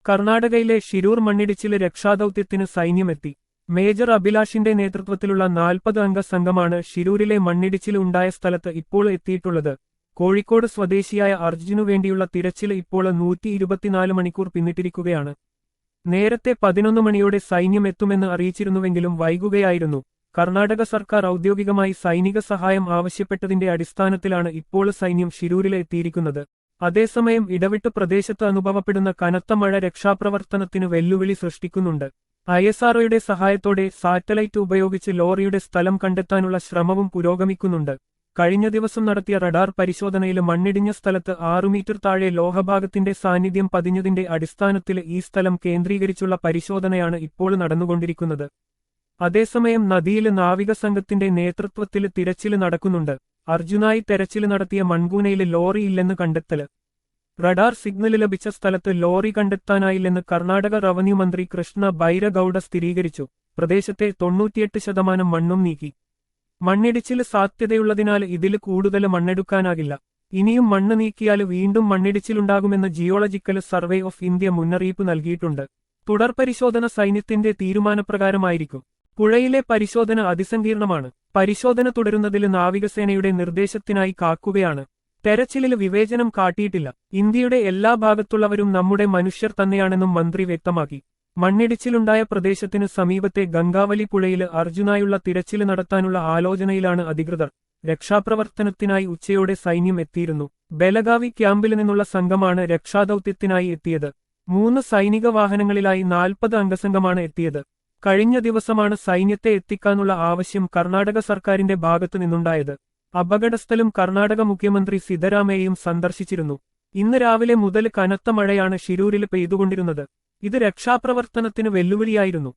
കർണാടകയിലെ ഷിരൂർ മണ്ണിടിച്ചില് രക്ഷാദൌത്യത്തിന് സൈന്യമെത്തി. മേജർ അഭിലാഷിന്റെ നേതൃത്വത്തിലുള്ള 40 അംഗ സംഘമാണ് ഷിരൂരിലെ മണ്ണിടിച്ചില് ഉണ്ടായ സ്ഥലത്ത് ഇപ്പോൾ എത്തിയിട്ടുള്ളത്. കോഴിക്കോട് സ്വദേശിയായ അർജുനു വേണ്ടിയുള്ള തിരച്ചില് ഇപ്പോൾ 124 മണിക്കൂർ പിന്നിട്ടിരിക്കുകയാണ്. നേരത്തെ 11 മണിയോടെ സൈന്യം എത്തുമെന്ന് അറിയിച്ചിരുന്നുവെങ്കിലും വൈകുകയായിരുന്നു. കർണാടക സർക്കാർ ഔദ്യോഗികമായി സൈനിക സഹായം ആവശ്യപ്പെട്ടതിന്റെ അടിസ്ഥാനത്തിലാണ് ഇപ്പോൾ സൈന്യം ഷിരൂരിൽ എത്തിയിരിക്കുന്നത്. അതേസമയം ഇടവിട്ട് പ്രദേശത്ത് അനുഭവപ്പെടുന്ന കനത്ത മഴ രക്ഷാപ്രവർത്തനത്തിന് വെല്ലുവിളി സൃഷ്ടിക്കുന്നുണ്ട്. ISROയുടെ സഹായത്തോടെ സാറ്റലൈറ്റ് ഉപയോഗിച്ച് ലോറിയുടെ സ്ഥലം കണ്ടെത്താനുള്ള ശ്രമവും പുരോഗമിക്കുന്നുണ്ട്. കഴിഞ്ഞ ദിവസം നടത്തിയ റഡാർ പരിശോധനയിൽ മണ്ണിടിഞ്ഞ സ്ഥലത്ത് 6 മീറ്റർ താഴെ ലോഹഭാഗത്തിന്റെ സാന്നിധ്യം പതിഞ്ഞതിന്റെ അടിസ്ഥാനത്തിൽ ഈ സ്ഥലം കേന്ദ്രീകരിച്ചുള്ള പരിശോധനയാണ് ഇപ്പോൾ നടന്നുകൊണ്ടിരിക്കുന്നത്. അതേസമയം നദിയിൽ നാവിക സംഘത്തിന്റെ നേതൃത്വത്തിൽ തിരച്ചില് നടക്കുന്നുണ്ട്. അർജുനായി തെരച്ചില് നടത്തിയ മൺകൂനയിൽ ലോറി ഇല്ലെന്ന് കണ്ടെത്തല്. റഡാർ സിഗ്നല് ലഭിച്ച സ്ഥലത്ത് ലോറി കണ്ടെത്താനായില്ലെന്ന് കർണാടക റവന്യൂ മന്ത്രി കൃഷ്ണ ബൈരഗൌഡ സ്ഥിരീകരിച്ചു. പ്രദേശത്തെ 98% മണ്ണും നീക്കി. മണ്ണിടിച്ചില് സാധ്യതയുള്ളതിനാൽ ഇതില് കൂടുതൽ മണ്ണെടുക്കാനാകില്ല. ഇനിയും മണ്ണ് നീക്കിയാൽ വീണ്ടും മണ്ണിടിച്ചിലുണ്ടാകുമെന്ന് ജിയോളജിക്കൽ സർവേ ഓഫ് ഇന്ത്യ മുന്നറിയിപ്പ് നൽകിയിട്ടുണ്ട്. തുടർ പരിശോധന സൈന്യത്തിന്റെ തീരുമാനപ്രകാരമായിരിക്കും. പുഴയിലെ പരിശോധന അതിസങ്കീർണമാണ്. പരിശോധന തുടരുന്നതിൽ നാവികസേനയുടെ നിർദ്ദേശത്തിനായി കാക്കുകയാണ്. തെരച്ചിലില് വിവേചനം കാട്ടിയിട്ടില്ല. ഇന്ത്യയുടെ എല്ലാ ഭാഗത്തുള്ളവരും നമ്മുടെ മനുഷ്യർ തന്നെയാണെന്നും മന്ത്രി വ്യക്തമാക്കി. മണ്ണിടിച്ചിലുണ്ടായ പ്രദേശത്തിന് സമീപത്തെ ഗംഗാവലി പുഴയില് അർജുനായുള്ള തിരച്ചില് നടത്താനുള്ള ആലോചനയിലാണ് അധികൃതർ. രക്ഷാപ്രവർത്തനത്തിനായി ഉച്ചയോടെ സൈന്യം എത്തിയിരുന്നു. ബെലഗാവി ക്യാമ്പിൽ നിന്നുള്ള സംഘമാണ് രക്ഷാദൌത്യത്തിനായി എത്തിയത്. 3 സൈനിക വാഹനങ്ങളിലായി 40 അംഗസംഘമാണ് എത്തിയത്. കഴിഞ്ഞ ദിവസമാണ് സൈന്യത്തെ എത്തിക്കാനുള്ള ആവശ്യം കർണാടക സർക്കാരിന്റെ ഭാഗത്തു നിന്നുണ്ടായത്. അപകടസ്ഥലം കർണാടക മുഖ്യമന്ത്രി സിദ്ധരാമയ്യയും സന്ദർശിച്ചിരുന്നു. ഇന്ന് രാവിലെ മുതൽ കനത്ത മഴയാണ് ഷിരൂരിൽ പെയ്തുകൊണ്ടിരുന്നത്. ഇത് രക്ഷാപ്രവർത്തനത്തിന് വെല്ലുവിളിയായിരുന്നു.